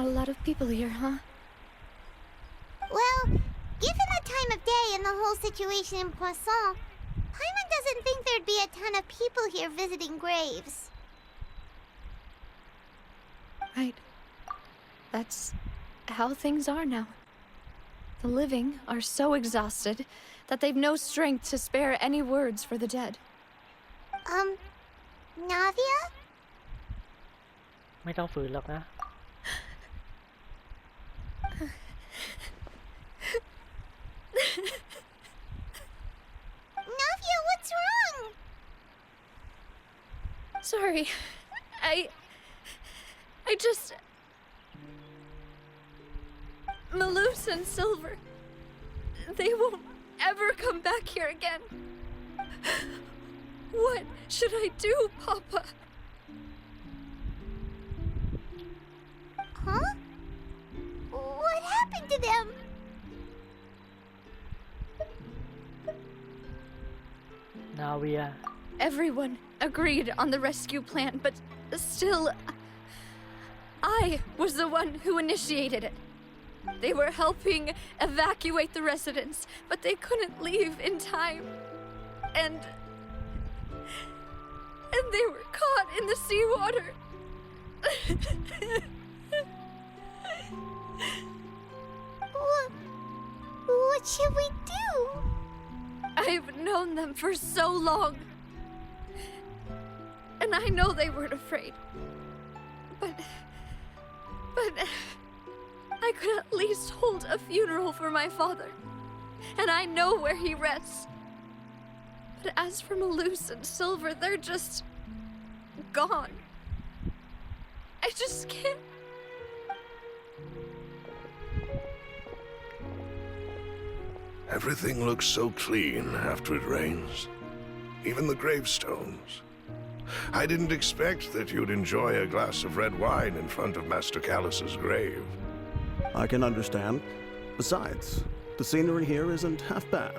a lot of people here, huh? Well, given the time of day and the whole situation in Poisson, Paimon doesn't think there'd be a ton of people here visiting graves. Right. That's how things are now. The living are so exhausted that they've no strength to spare any words for the dead. Navia? ไม่ต้องฝืนหรอกนะ Navia, what's wrong? Sorry. I just... Malus and Silver... They won't ever come back here again. What should I do, Papa? Huh? What happened to them? Navia Everyone agreed on the rescue plan, but still... I was the one who initiated it. They were helping evacuate the residents, but they couldn't leave in time. And they were caught in the seawater. What should we do? I've known them for so long. And I know they weren't afraid. But I could at least hold a funeral for my father. And I know where he rests. But as for Malus and Silver, they're just... gone. I just can't... Everything looks so clean after it rains. Even the gravestones. I didn't expect that you'd enjoy a glass of red wine in front of Master Callus's grave. I can understand. Besides, the scenery here isn't half bad.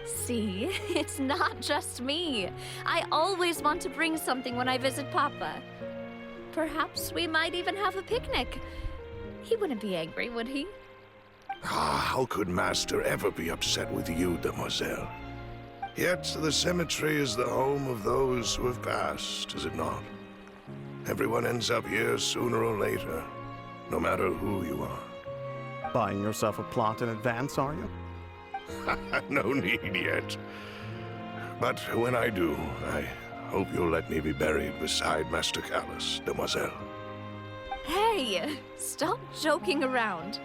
See, it's not just me. I always want to bring something when I visit Papa. Perhaps we might even have a picnic. He wouldn't be angry, would he? How could Master ever be upset with you, Demoiselle? Yet the cemetery is the home of those who have passed, is it not? Everyone ends up here sooner or later, no matter who you are. Buying yourself a plot in advance, are you? No need yet. But when I do, I hope you'll let me be buried beside Master Callus, Demoiselle. Hey, stop joking around.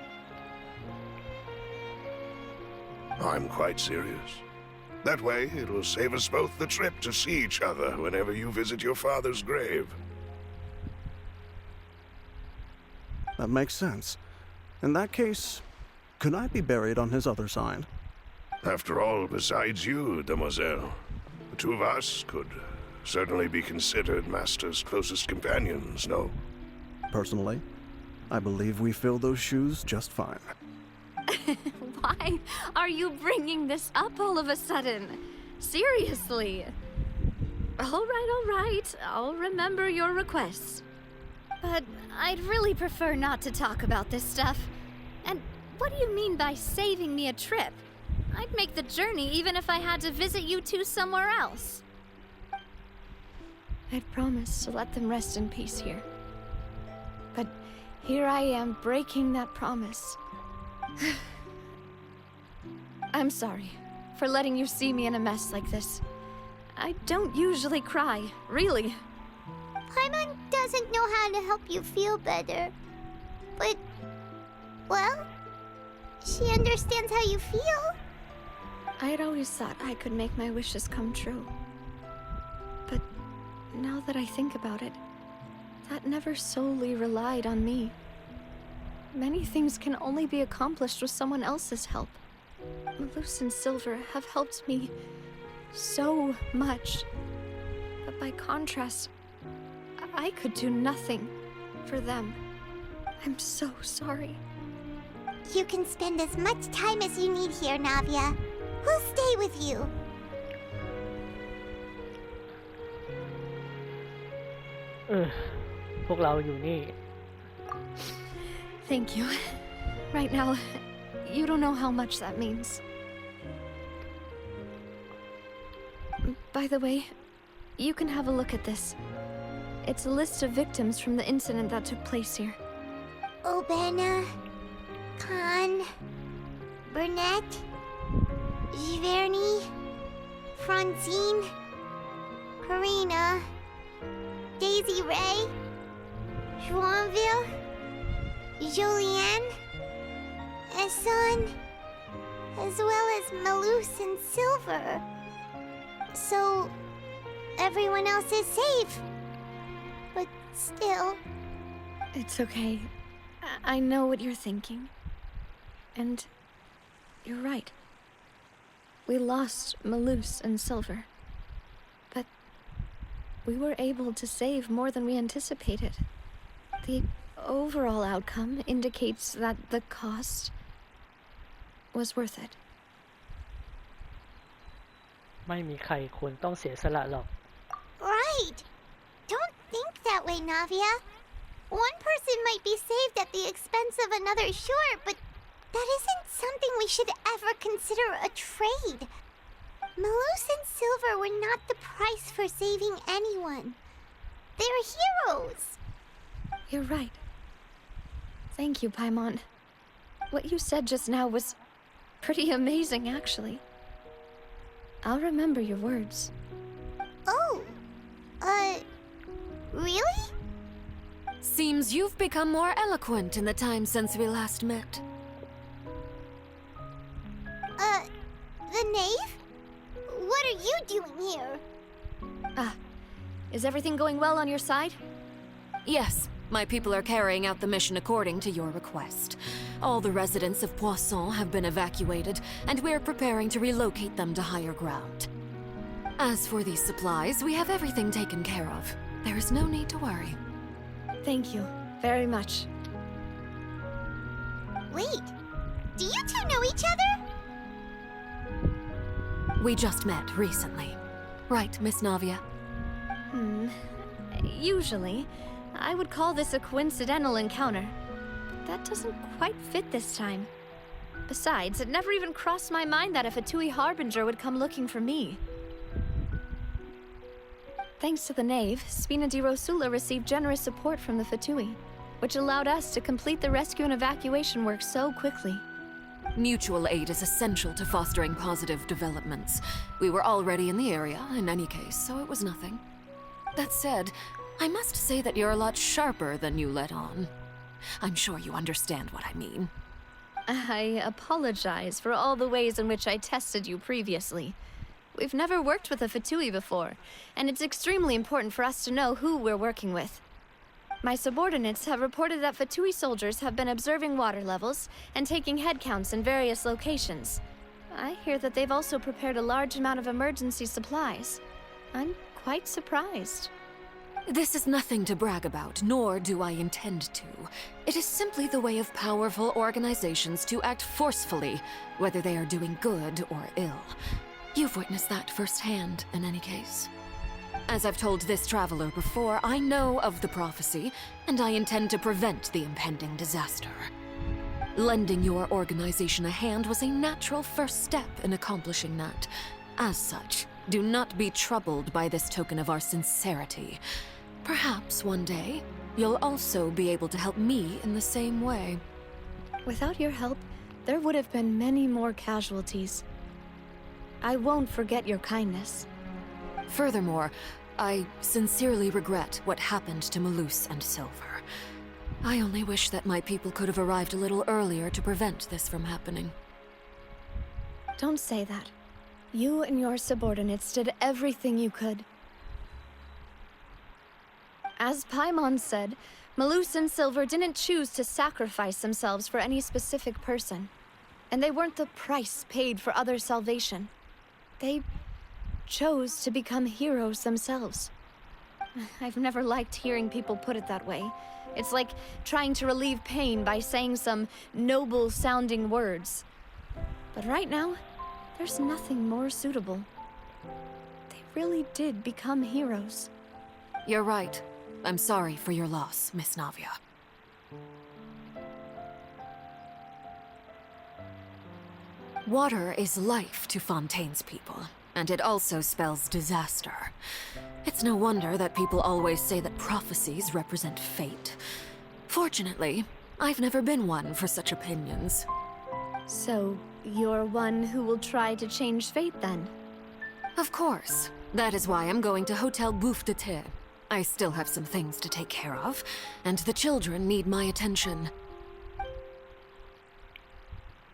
I'm quite serious. That way, it'll save us both the trip to see each other whenever you visit your father's grave. That makes sense. In that case, could I be buried on his other side? After all, besides you, Demoiselle, the two of us could certainly be considered Master's closest companions, no? Personally, I believe we fill those shoes just fine. Why are you bringing this up all of a sudden? Seriously. All right. I'll remember your requests. But I'd really prefer not to talk about this stuff. And what do you mean by saving me a trip? I'd make the journey even if I had to visit you two somewhere else. I'd promised to let them rest in peace here. But here I am breaking that promise. I'm sorry for letting you see me in a mess like this. I don't usually cry, really. Paimon doesn't know how to help you feel better. But, well, she understands how you feel. I'd always thought I could make my wishes come true. But now that I think about it, that never solely relied on me. Many things can only be accomplished with someone else's help. Malus and Silver have helped me so much. But by contrast, I could do nothing for them. I'm so sorry. You can spend as much time as you need here, Navia. We'll stay with you. พวกเราอยู่นี่ Thank you. Right now, you don't know how much that means. By the way, you can have a look at this. It's a list of victims from the incident that took place here. Obena, Khan, Burnett, Giverny, Francine, Karina, Daisy Ray, Joinville, Julianne, Esson, as well as Malus and Silver. So, everyone else is safe. But still... It's okay. I know what you're thinking. And you're right. We lost Malus and Silver. But we were able to save more than we anticipated. The overall outcome indicates that the cost was worth it. ไม่มีใครควรต้องเสียสละหรอก Right! Don't think that way, Navia. One person might be saved at the expense of another, sure, but that isn't something we should ever consider a trade. Malus and Silver were not the price for saving anyone. They're heroes. You're right. Thank you, Paimon. What you said just now was pretty amazing, actually. I'll remember your words. Oh, really? Seems you've become more eloquent in the time since we last met. The knave? What are you doing here? Is everything going well on your side? Yes, my people are carrying out the mission according to your request. All the residents of Poisson have been evacuated, and we're preparing to relocate them to higher ground. As for these supplies, we have everything taken care of. There is no need to worry. Thank you very much. Wait, do you two know each other? We just met recently. Right, Miss Navia? Usually, I would call this a coincidental encounter. But that doesn't quite fit this time. Besides, it never even crossed my mind that a Fatui Harbinger would come looking for me. Thanks to the Knave, Spina di Rosula received generous support from the Fatui, which allowed us to complete the rescue and evacuation work so quickly. Mutual aid is essential to fostering positive developments. We were already in the area, in any case, so it was nothing. That said, I must say that you're a lot sharper than you let on. I'm sure you understand what I mean. I apologize for all the ways in which I tested you previously. We've never worked with a Fatui before, and it's extremely important for us to know who we're working with. My subordinates have reported that Fatui soldiers have been observing water levels and taking head counts in various locations. I hear that they've also prepared a large amount of emergency supplies. I'm quite surprised. This is nothing to brag about, nor do I intend to. It is simply the way of powerful organizations to act forcefully, whether they are doing good or ill. You've witnessed that firsthand, in any case. As I've told this traveler before, I know of the prophecy, and I intend to prevent the impending disaster. Lending your organization a hand was a natural first step in accomplishing that. As such, do not be troubled by this token of our sincerity. Perhaps one day, you'll also be able to help me in the same way. Without your help, there would have been many more casualties. I won't forget your kindness. Furthermore, I sincerely regret what happened to Malus and Silver. I only wish that my people could have arrived a little earlier to prevent this from happening. Don't say that. You and your subordinates did everything you could. As Paimon said, Malus and Silver didn't choose to sacrifice themselves for any specific person. And they weren't the price paid for other salvation. They chose to become heroes themselves. I've never liked hearing people put it that way. It's like trying to relieve pain by saying some noble-sounding words. But right now, there's nothing more suitable. They really did become heroes. You're right. I'm sorry for your loss, Miss Navia. Water is life to Fontaine's people, and it also spells disaster. It's no wonder that people always say that prophecies represent fate. Fortunately, I've never been one for such opinions. So, you're one who will try to change fate then? Of course. That is why I'm going to Hotel Bouffe de Thé. I still have some things to take care of, and the children need my attention.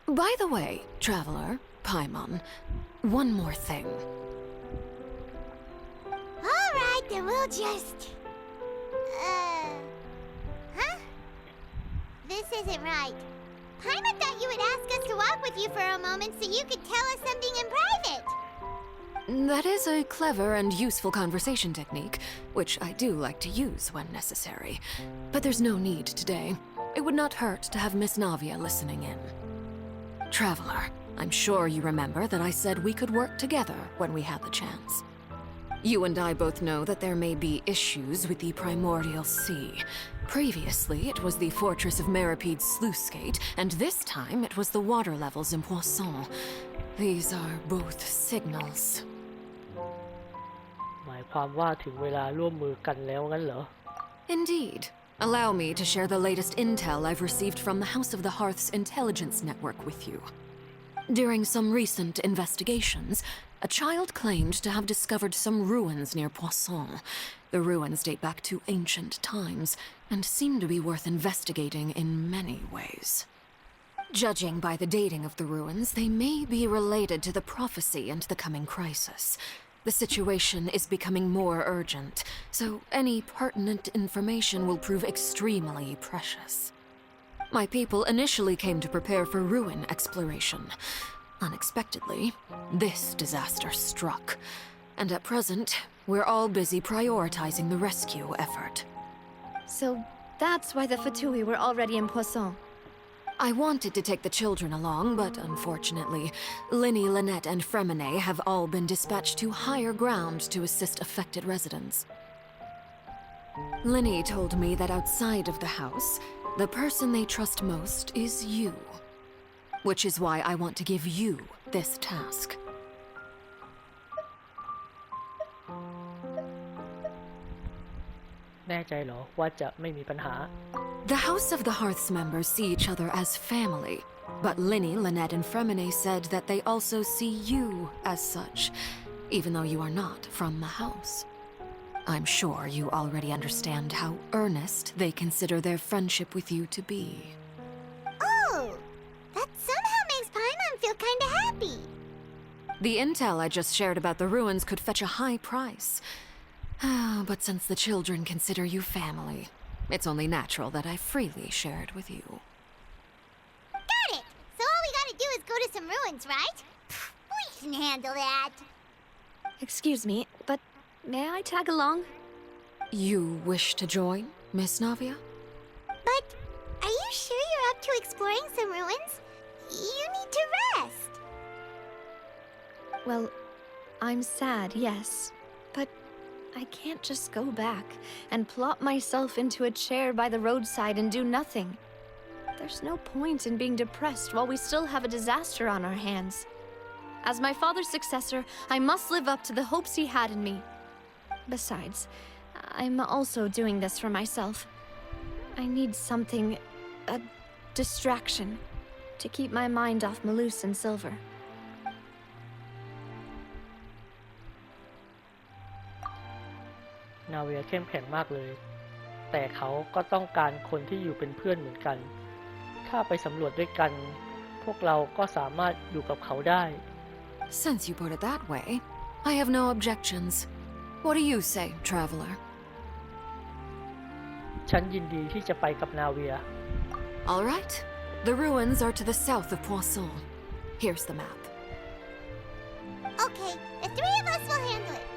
By the way, Traveler, Paimon, one more thing. Alright, then we'll just... Huh? This isn't right. Paimon thought you would ask us to walk with you for a moment so you could tell us something in private. That is a clever and useful conversation technique, which I do like to use when necessary. But there's no need today. It would not hurt to have Miss Navia listening in. Traveler, I'm sure you remember that I said we could work together when we had the chance. You and I both know that there may be issues with the Primordial Sea. Previously, it was the fortress of Maripede's sluice gate, and this time it was the water levels in Poisson. These are both signals. หมายความว่าถึงเวลาร่วมมือกันแล้วงั้นเหรอ Indeed. Allow me to share the latest intel I've received from the House of the Hearth's intelligence network with you. During some recent investigations, a child claimed to have discovered some ruins near Poisson. The ruins date back to ancient times and seem to be worth investigating in many ways. Judging by the dating of the ruins, they may be related to the prophecy and the coming crisis. The situation is becoming more urgent, so any pertinent information will prove extremely precious. My people initially came to prepare for ruin exploration. Unexpectedly, this disaster struck, and at present, we're all busy prioritizing the rescue effort. So, that's why the Fatui were already in Poisson. I wanted to take the children along, but unfortunately, Linny, Lynette, and Fremine have all been dispatched to higher ground to assist affected residents. Linny told me that outside of the house, the person they trust most is you. Which is why I want to give you this task. The House of the Hearth's members see each other as family, but Linny, Lynette, and Fremine said that they also see you as such, even though you are not from the house. I'm sure you already understand how earnest they consider their friendship with you to be. Oh, that somehow makes Paimon feel kinda happy. The intel I just shared about the ruins could fetch a high price. But since the children consider you family, it's only natural that I freely share it with you. Got it! So all we gotta do is go to some ruins, right? We can handle that. Excuse me, but may I tag along? You wish to join, Miss Navia? But are you sure you're up to exploring some ruins? You need to rest. Well, I'm sad, yes, but I can't just go back and plop myself into a chair by the roadside and do nothing. There's no point in being depressed while we still have a disaster on our hands. As my father's successor, I must live up to the hopes he had in me. Besides, I'm also doing this for myself. I need something, a distraction, to keep my mind off Malus and Silver. Navia เข้มแข็งมากเลย แต่เขาก็ต้องการคนที่อยู่เป็นเพื่อนเหมือนกัน ถ้าไปสำรวจด้วยกัน พวกเราก็สามารถอยู่กับเขาได้ Since you put it that way, I have no objections. What do you say, Traveler? ฉันยินดีที่จะไปกับนาเวีย All right. The ruins are to the south of Poisson. Here's the map. Okay, the three of us will handle it.